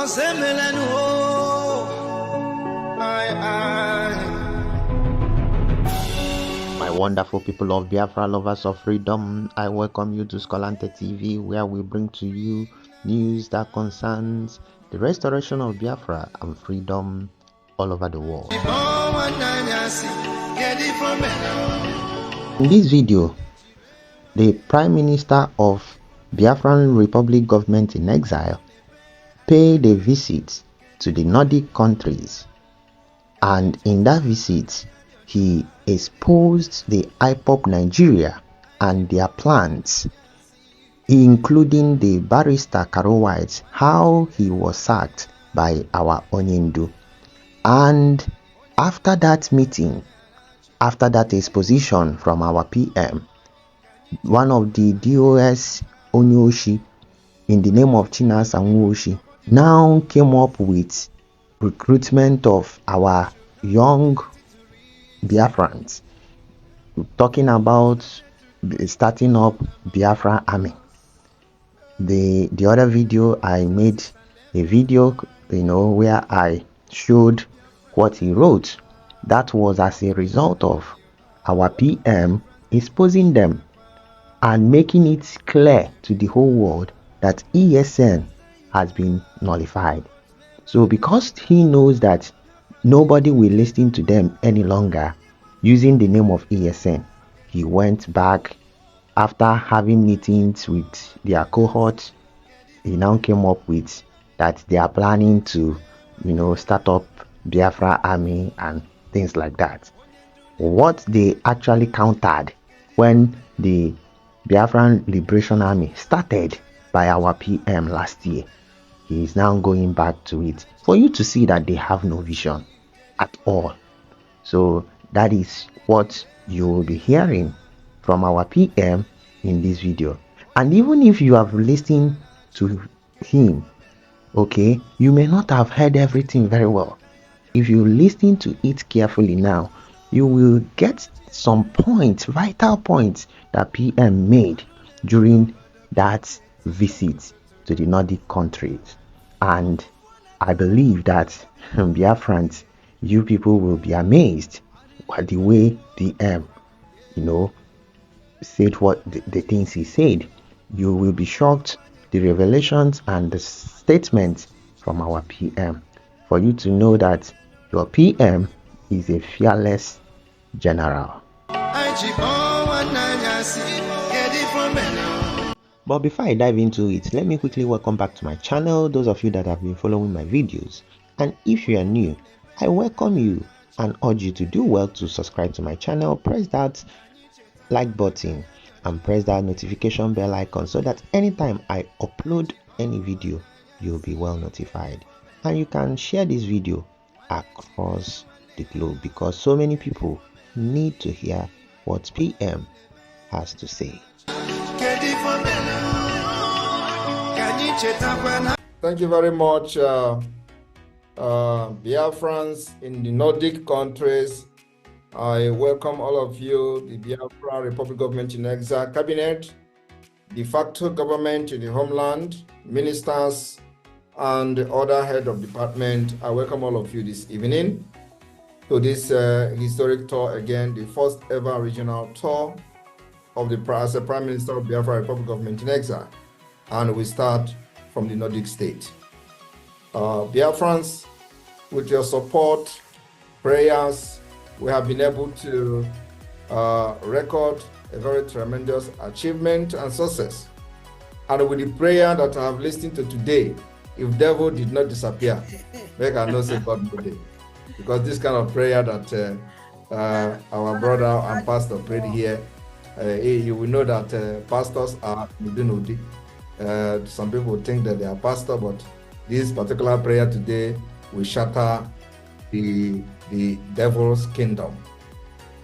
My wonderful people of Biafra, lovers of freedom, I welcome you to Skolante TV, where we bring to you news that concerns the restoration of Biafra and freedom all over the world. In this video, the Prime Minister of Biafra Republic Government in Exile paid a visit to the Nordic countries, and in that visit he exposed the IPOB Nigeria and their plans, including the barrister Karo White, how he was sacked by our Onyendu. And after that meeting, after that exposition from our PM, one of the DOS Onyoshi, in the name of Chinas Anwoshi, now came up with recruitment of our young Biafrans, talking about starting up Biafra Army. The other video, I made a video, where I showed what he wrote. That was as a result of our PM exposing them and making it clear to the whole world that ESN has been nullified. So because he knows that nobody will listen to them any longer using the name of ESN, he went back after having meetings with their cohort. He now came up with that they are planning to start up Biafra Army and things like that. What they actually countered when the Biafran Liberation Army started by our PM last year, he is now going back to it for you to see that they have no vision at all. So that is what you will be hearing from our PM in this video. And even if you have listened to him, okay, you may not have heard everything very well. If you listen to it carefully now, you will get some points, vital points that PM made during that visit to the Nordic countries. And I believe that Biafrans, you people will be amazed at the way PM, said what the things he said. You will be shocked the revelations and the statements from our PM, for you to know that your PM is a fearless general. But before I dive into it, let me quickly welcome back to my channel those of you that have been following my videos. And if you are new, I welcome you and urge you to do well to subscribe to my channel, press that like button and press that notification bell icon so that anytime I upload any video, you'll be well notified. And you can share this video across the globe because so many people need to hear what PM has to say. Thank you very much, Biafrans in the Nordic countries. I welcome all of you, the Biafra Republic Government in Exile Cabinet, de facto government in the homeland, ministers, and the other head of department. I welcome all of you this evening to this historic tour again, the first ever regional tour of the as a Prime Minister of Biafra Republic Government in Exile. And we start from the Nordic state. Biafrans, with your support, prayers, we have been able to record a very tremendous achievement and success. And with the prayer that I have listened to today, if devil did not disappear, make I not say God no day. Because this kind of prayer that our brother and pastor prayed here, you will know that pastors are Nudinudi. Some people think that they are pastor, but this particular prayer today will shatter the devil's kingdom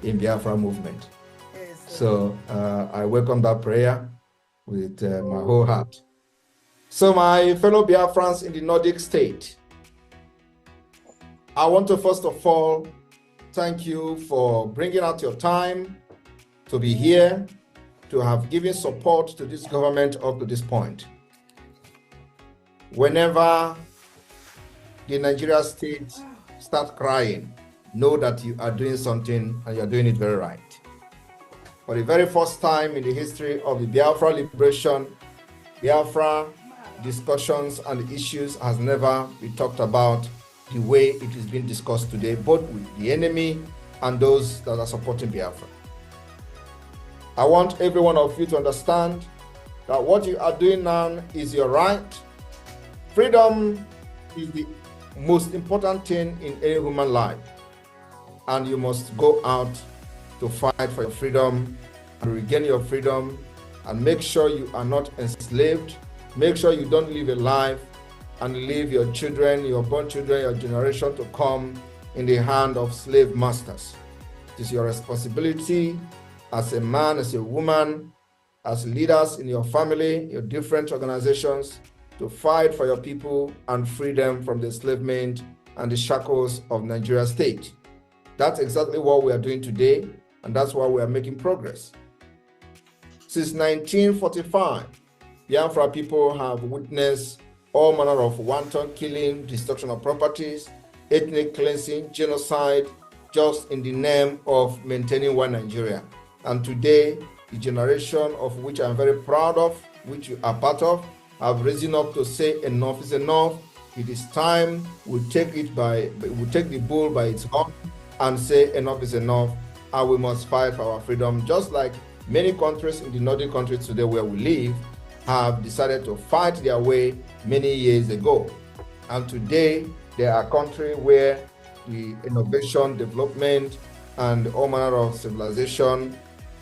in Biafra movement. So I welcome that prayer with my whole heart. So my fellow Biafrans in the Nordic state, I want to first of all thank you for bringing out your time to be here, to have given support to this government up to this point. Whenever the Nigeria state start crying, know that you are doing something and you are doing it very right. For the very first time in the history of the Biafra liberation, Biafra discussions and issues has never been talked about the way it is being discussed today, both with the enemy and those that are supporting Biafra. I want every one of you to understand that what you are doing now is your right. Freedom is the most important thing in any human life, and you must go out to fight for your freedom and regain your freedom, and make sure you are not enslaved. Make sure you don't live a life and leave your children, your born children, your generation to come in the hand of slave masters. It is your responsibility as a man, as a woman, as leaders in your family, your different organizations, to fight for your people and free them from the enslavement and the shackles of Nigeria state. That's exactly what we are doing today, and that's why we are making progress. Since 1945, Biafra people have witnessed all manner of wanton killing, destruction of properties, ethnic cleansing, genocide, just in the name of maintaining one Nigeria. And today, the generation of which I'm very proud of, which you are part of, have risen up to say enough is enough. It is time we take the bull by its horn and say enough is enough, and we must fight for our freedom, just like many countries in the Nordic countries today where we live have decided to fight their way many years ago. And today, there are countries where the innovation, development, and all manner of civilization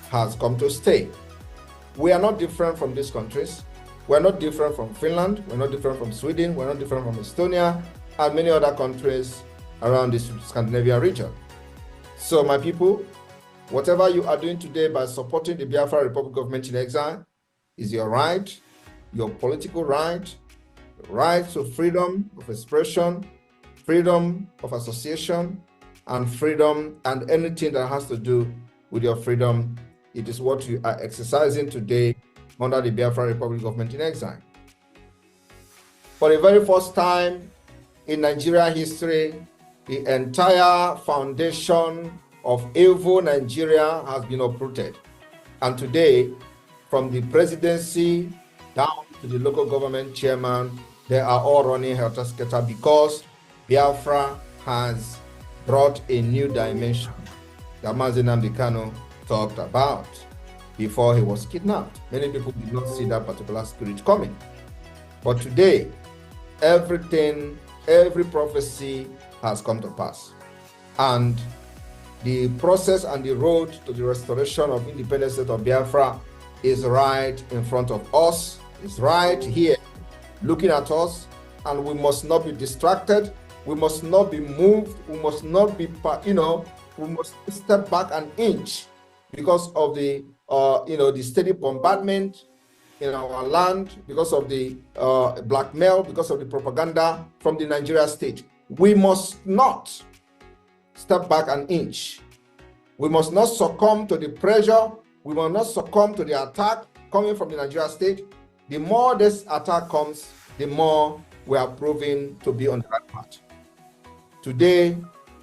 has come to stay. We are not different from these countries. We're not different from Finland. We're not different from Sweden. We're not different from Estonia and many other countries around this Scandinavian region. So my people, whatever you are doing today by supporting the Biafra Republic Government in exile is your right, your political right, the right to freedom of expression, freedom of association, and freedom and anything that has to do with your freedom. It is what you are exercising today under the Biafra Republic Government in exile. For the very first time in Nigeria history, the entire foundation of evil Nigeria has been uprooted. And today, from the presidency down to the local government chairman, they are all running helter-skelter because Biafra has brought a new dimension that Mazi Nnamdi Kanu talked about before he was kidnapped. Many people did not see that particular spirit coming. But today, everything, every prophecy has come to pass. And the process and the road to the restoration of independent state of Biafra is right in front of us. It's right here, looking at us, and we must not be distracted. We must not be moved. We must not be, we must step back an inch because of the, the steady bombardment in our land, because of the blackmail, because of the propaganda from the Nigeria state. We must not step back an inch. We must not succumb to the pressure. We must not succumb to the attack coming from the Nigeria state. The more this attack comes, the more we are proving to be on the right path. Today,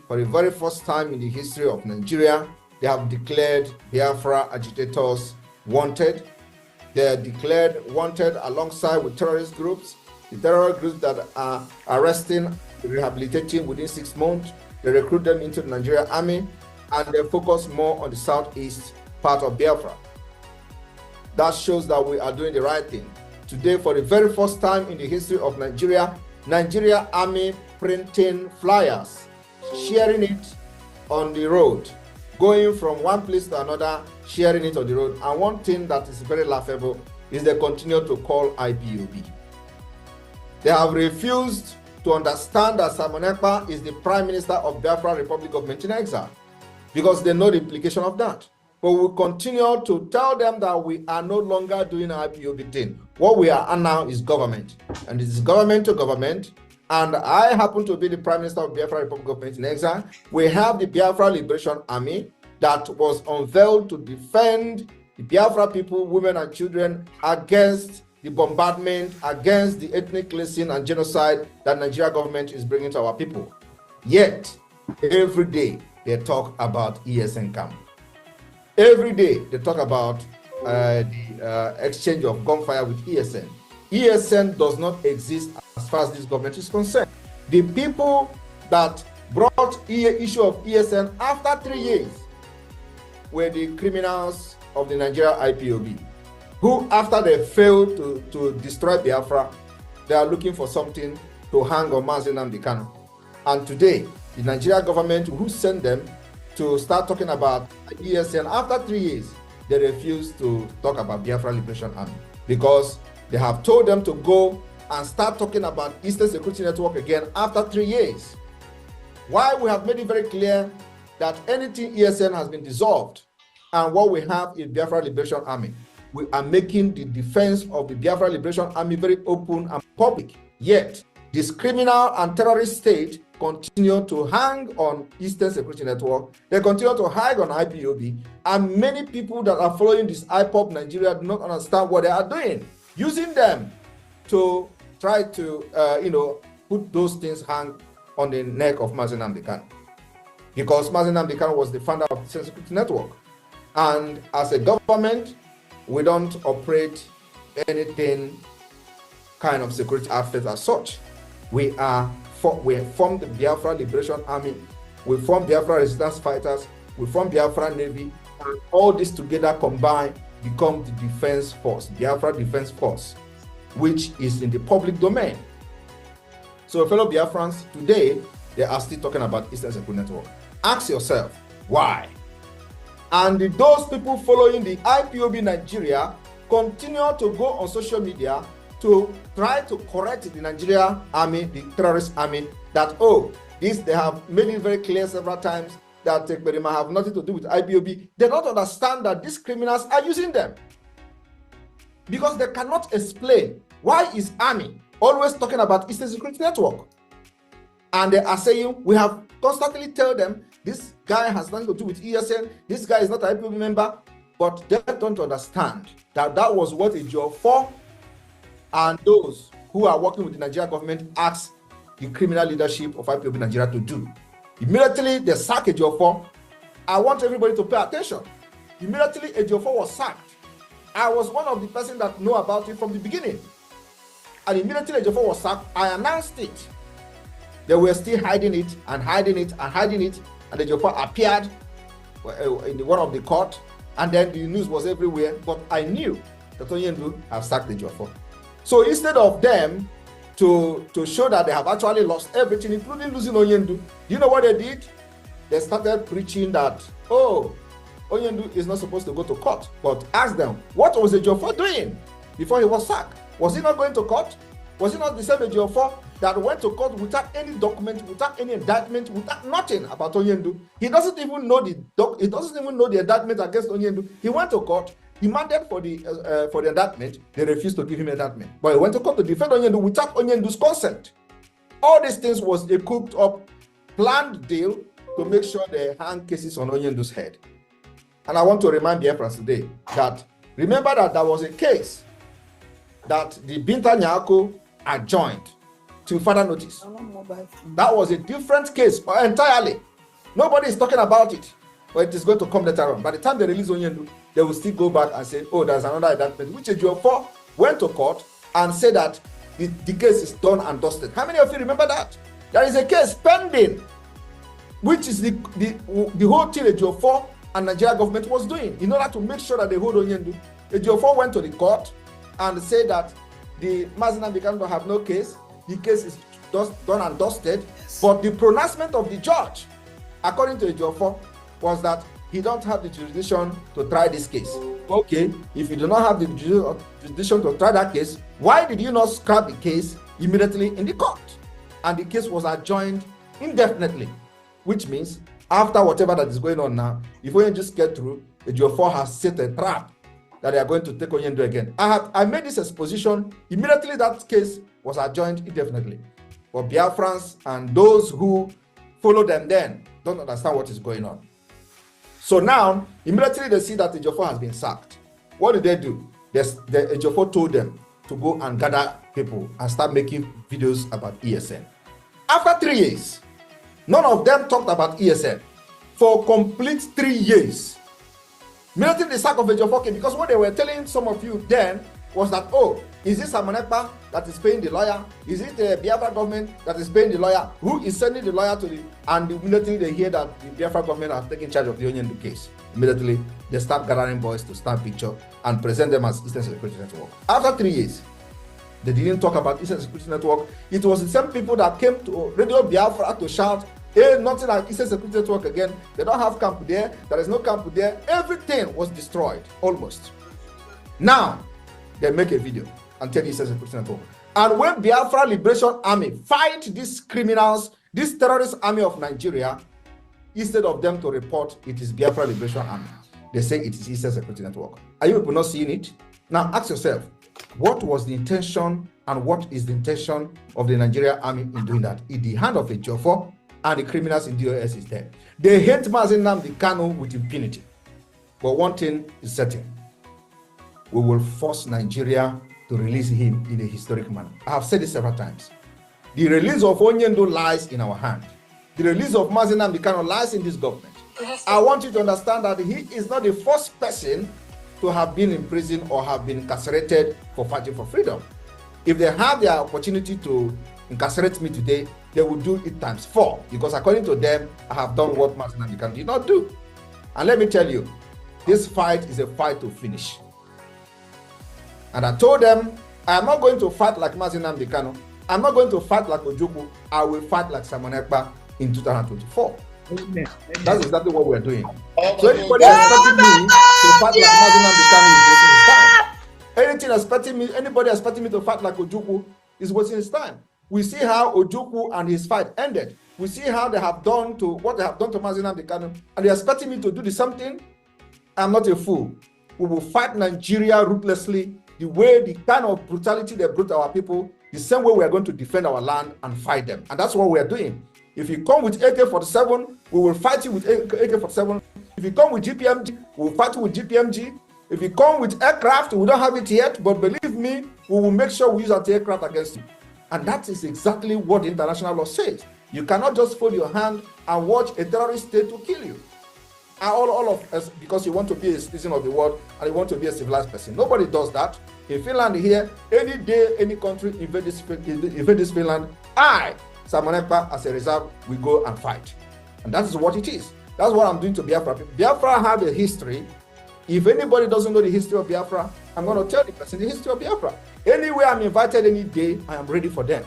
for the very first time in the history of Nigeria, they have declared Biafra agitators wanted. They are declared wanted alongside with terrorist groups, the terrorist groups that are arresting, rehabilitating within 6 months. They recruit them into the Nigerian army, and they focus more on the southeast part of Biafra. That shows that we are doing the right thing. Today, for the very first time in the history of Nigeria, Nigeria army printing flyers, sharing it on the road, going from one place to another, sharing it on the road. And one thing that is very laughable is they continue to call IPOB. They have refused to understand that Simon Ekpa is the Prime Minister of Biafra Republic Government in exile, because they know the implication of that. But we continue to tell them that we are no longer doing IPOB thing. What we are now is government, and it is government to government. And I happen to be the Prime Minister of Biafra Republic Government in exile. We have the Biafra Liberation Army that was unveiled to defend the Biafra people, women and children against the bombardment, against the ethnic cleansing and genocide that Nigeria government is bringing to our people. Yet, every day they talk about ESN camp. Every day they talk about the exchange of gunfire with ESN. ESN does not exist as far as this government is concerned. The people that brought issue of ESN after 3 years were the criminals of the Nigeria IPOB, who after they failed to destroy Biafra, they are looking for something to hang on Mazi Nnamdi Kanu. And today, the Nigeria government who sent them to start talking about ESN after 3 years, they refuse to talk about Biafra Liberation Army because they have told them to go and start talking about Eastern Security Network again after 3 years. Why we have made it very clear that anything ESN has been dissolved and what we have is Biafra Liberation Army. We are making the defense of the Biafra Liberation Army very open and public. Yet, this criminal and terrorist state continue to hang on Eastern Security Network. They continue to hang on IPOB. And many people that are following this IPOB Nigeria do not understand what they are doing, using them to try to, put those things hang on the neck of Mazi Nnamdi Kanu. Because Mazi Nnamdi Kanu was the founder of the Eastern Security Network. And as a government, we don't operate anything kind of security outfit as such. We formed the Biafra Liberation Army, we formed Biafra Resistance Fighters, we formed Biafra Navy, and all this together combined become the Defense Force, Biafra Defense Force, which is in the public domain. So fellow Biafrans, today, they are still talking about Eastern Security Network. Ask yourself, why? And those people following the IPOB Nigeria continue to go on social media to try to correct the Nigeria army, the terrorist army, that, they have made it very clear several times that they have nothing to do with IPOB. They don't understand that these criminals are using them. Because they cannot explain why is army always talking about Eastern Security Network. And they are saying, we have constantly tell them, this guy has nothing to do with ESN, this guy is not an IPOB member, but they don't understand that that was what a job for. And those who are working with the Nigeria government asked the criminal leadership of IPOB Nigeria to do. Immediately, they sacked Ejiofor. I want everybody to pay attention. Immediately, Ejiofor was sacked. I was one of the persons that know about it from the beginning. And immediately, Ejiofor was sacked. I announced it. They were still hiding it and hiding it and hiding it. And Ejiofor appeared in one of the court. And then the news was everywhere. But I knew that Onyendu have sacked Ejiofor. So instead of them to show that they have actually lost everything, including losing Onyendu, you know what they did? They started preaching that, Onyendu is not supposed to go to court. But ask them, what was Ejiofor doing before he was sacked? Was he not going to court? Was he not the same Ejiofor that went to court without any document, without any indictment, without nothing about Onyendu? He doesn't even know the indictment against Onyendu. He went to court. He demanded for the indictment. They refused to give him indictment. But he went to court to defend Onyendu without Onyendu's consent. All these things was a cooked up, planned deal to make sure they hang cases on Onyendu's head. And I want to remind Biafrans today that, remember that there was a case that the Binta Nyako adjoined to further notice. That was a different case entirely. Nobody is talking about it, but it is going to come later on. By the time they release Onyendu, they will still go back and say, there's another indictment, which Ejiofor went to court and said that the case is done and dusted. How many of you remember that? There is a case pending, which is the whole thing Ejiofor and Nigeria government was doing in order to make sure that they hold Onyendu. Ejiofor went to the court and said that the Mazi Nnamdi Kanu have no case. The case is done and dusted. Yes. But the pronouncement of the judge, according to Ejiofor, was that he don't have the jurisdiction to try this case. Okay, if you do not have the jurisdiction to try that case, why did you not scrap the case immediately in the court? And the case was adjourned indefinitely, which means after whatever that is going on now, if we just get through, Ejiofor has set a trap that they are going to take Onyendu again. I made this exposition, immediately that case was adjourned indefinitely. But Biafrans and those who follow them then don't understand what is going on. So now, immediately they see that Ejiofor has been sacked. What did they do? Ejiofor told them, to go and gather people and start making videos about ESN. After 3 years, none of them talked about ESN for complete 3 years. Military the sack of Ejofoke, because what they were telling some of you then was that, oh, is this Simon Ekpa that is paying the lawyer? Is it the Biafra government that is paying the lawyer? Who is sending the lawyer to the... And immediately they hear that the Biafra government has taken charge of the Onyendu case. Immediately, they start gathering boys to start picture and present them as Eastern Security Network. After 3 years, they didn't talk about Eastern Security Network. It was the same people that came to Radio Biafra to shout, hey, nothing like Eastern Security Network again. They don't have camp there. There is no camp there. Everything was destroyed, almost. Now, they make a video and tell Eastern Security Network. And when Biafra Liberation Army fight these criminals, this terrorist army of Nigeria, instead of them to report it is Biafra Liberation Army, they say it is Eastern Security Network. Are you people not seeing it? Now ask yourself, what was the intention and what is the intention of the Nigerian army in doing that? In the hand of a Jofo and the criminals in DOS is there. They hate Mazi Nnamdi Kanu with impunity. But one thing is certain. We will force Nigeria to release him in a historic manner. I have said it several times. The release of Onyendu lies in our hand. The release of Mazi Nnamdi Kanu lies in this government. I want you to understand that he is not the first person to have been in prison or have been incarcerated for fighting for freedom. If they have the opportunity to incarcerate me today, they will do it ×4, because according to them, I have done what Mazi Nnamdi Kanu did not do. And let me tell you, this fight is a fight to finish. And I told them, I am not going to fight like Mazi Nnamdi Kanu. I'm not going to fight like Ojukwu. I will fight like Simon Ekpa in 2024. Amen. That's exactly what we're doing. So anybody expecting me to fight like Mazi Nnamdi Kanu is wasting his time. Anybody expecting me to fight like Ojukwu is wasting his time. We see how Ojukwu and his fight ended. We see how they have done to what they have done to Mazi Nnamdi Kanu, and they're expecting me to do the same thing. I'm not a fool. We will fight Nigeria ruthlessly, the way, the kind of brutality they brought our people, the same way we are going to defend our land and fight them. And that's what we are doing. If you come with AK-47, we will fight you with AK-47. If you come with GPMG, we will fight you with GPMG. If you come with aircraft, we don't have it yet, but believe me, we will make sure we use anti-aircraft against you. And that is exactly what the international law says. You cannot just fold your hand and watch a terrorist state to kill you. And all of us, because you want to be a citizen of the world and you want to be a civilized person. Nobody does that. In Finland here, any day, any country invade this Finland, I, Simon Ekpa, as a reserve, we go and fight. And that is what it is. That's what I'm doing to Biafra. Biafra have a history. If anybody doesn't know the history of Biafra, I'm going to tell the person the history of Biafra. Anywhere I'm invited any day, I am ready for them.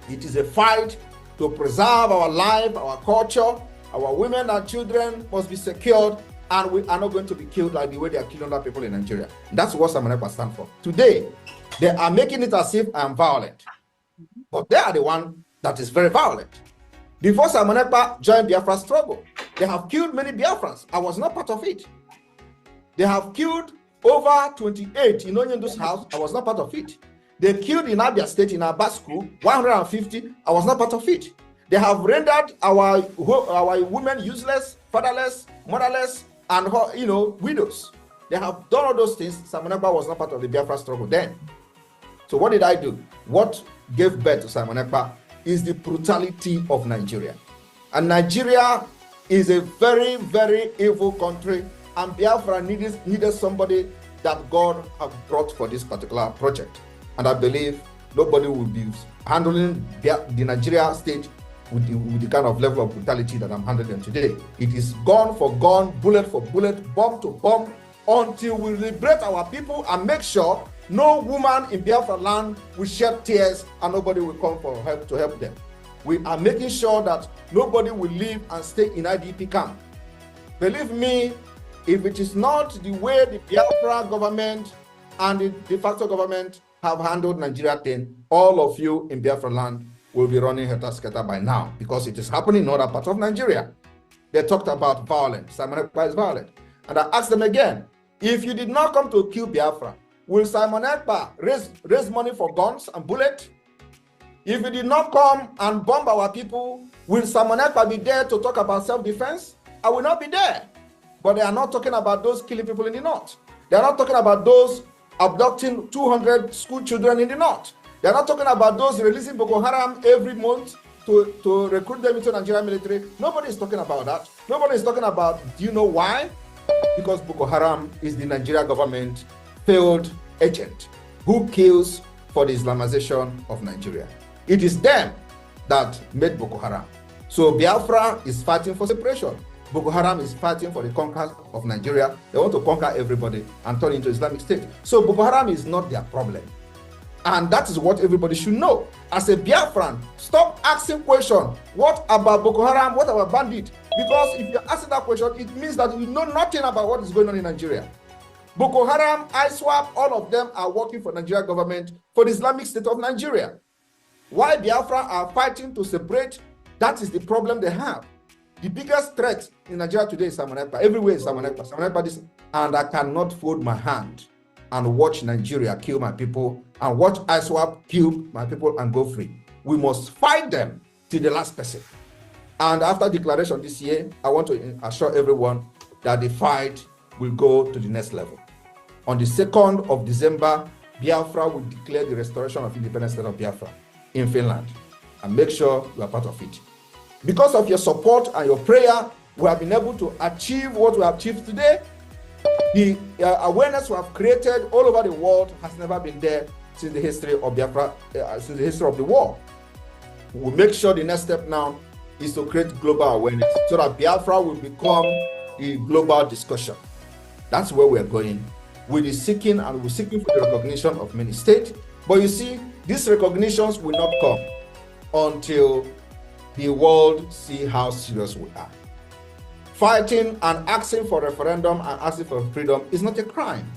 It is a fight to preserve our life, our culture. Our women and children must be secured, and we are not going to be killed like the way they are killing other people in Nigeria. That's what Simon Ekpa stands for. Today, they are making it as if I am violent. But they are the one that is very violent. Before Simon Ekpa joined Biafra struggle, they have killed many Biafrans. I was not part of it. They have killed over 28 in Onyendu's house. I was not part of it. They killed in Abia State, in Aba school, 150. I was not part of it. They have rendered our women useless, fatherless, motherless, and widows. They have done all those things. Simon Ekpa was not part of the Biafra struggle then. So what did I do? What gave birth to Simon Ekpa is the brutality of Nigeria. And Nigeria is a very, very evil country, and Biafra needed somebody that God have brought for this particular project. And I believe nobody will be handling the Nigeria state with the kind of level of brutality that I'm handling them today. It is gun for gun, bullet for bullet, bomb to bomb, until we liberate our people and make sure no woman in Biafra land will shed tears and nobody will come for help to help them. We are making sure that nobody will live and stay in IDP camp. Believe me, if it is not the way the Biafra government and the de facto government have handled Nigeria thing, all of you in Biafra land will be running helter-skelter by now, because it is happening in other parts of Nigeria. They talked about violence. Simon Ekpa is violent. And I asked them again, if you did not come to kill Biafra, will Simon Ekpa raise money for guns and bullets? If you did not come and bomb our people, will Simon Ekpa be there to talk about self-defense? I will not be there. But they are not talking about those killing people in the north. They are not talking about those abducting 200 school children in the north. They're not talking about those releasing Boko Haram every month to recruit them into Nigerian military. Nobody is talking about that. Nobody is talking about, do you know why? Because Boko Haram is the Nigerian government failed agent who kills for the Islamization of Nigeria. It is them that made Boko Haram. So Biafra is fighting for separation. Boko Haram is fighting for the conquest of Nigeria. They want to conquer everybody and turn into Islamic State. So Boko Haram is not their problem. And that is what everybody should know. As a Biafran, stop asking questions. What about Boko Haram? What about bandit? Because if you're asking that question, it means that you know nothing about what is going on in Nigeria. Boko Haram, ISWAP, all of them are working for Nigerian government for the Islamic State of Nigeria. Why Biafra are fighting to separate, that is the problem they have. The biggest threat in Nigeria today is Ekpa. Everywhere is Ekpa. And I cannot fold my hand and watch Nigeria kill my people and watch ISWAP kill my people and go free. We must fight them till the last person. And after declaration this year, I want to assure everyone that the fight will go to the next level. On the 2nd of December, Biafra will declare the restoration of independent state of Biafra in Finland. And make sure you are part of it. Because of your support and your prayer, we have been able to achieve what we have achieved today. The awareness we have created all over the world has never been there since the history of Biafra, since the history of the war. We'll make sure the next step now is to create global awareness so that Biafra will become the global discussion. That's where we're going. We're seeking and we're seeking for the recognition of many states. But you see, these recognitions will not come until the world see how serious we are. Fighting and asking for referendum and asking for freedom is not a crime.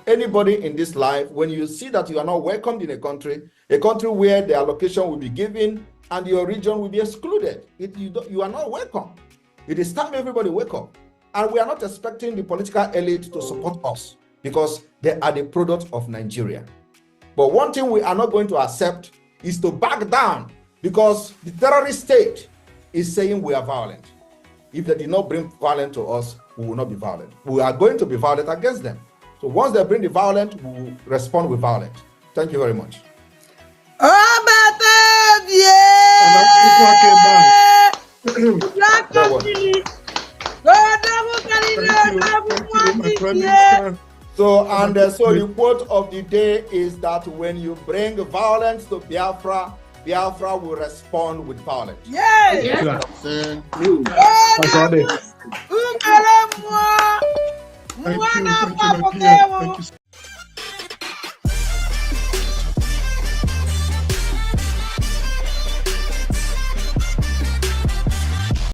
Anybody in this life, when you see that you are not welcomed in a country where the allocation will be given and your region will be excluded, you are not welcome. It is time everybody wake up. And we are not expecting the political elite to support us because they are the product of Nigeria. But one thing we are not going to accept is to back down because the terrorist state is saying we are violent. If they did not bring violence to us, we will not be violent. We are going to be violent against them. So once they bring the violence, we will respond with violence. Thank you very much. So the quote of the day is that when you bring violence to Biafra, Biafra will respond with violence. Yes. Thank you.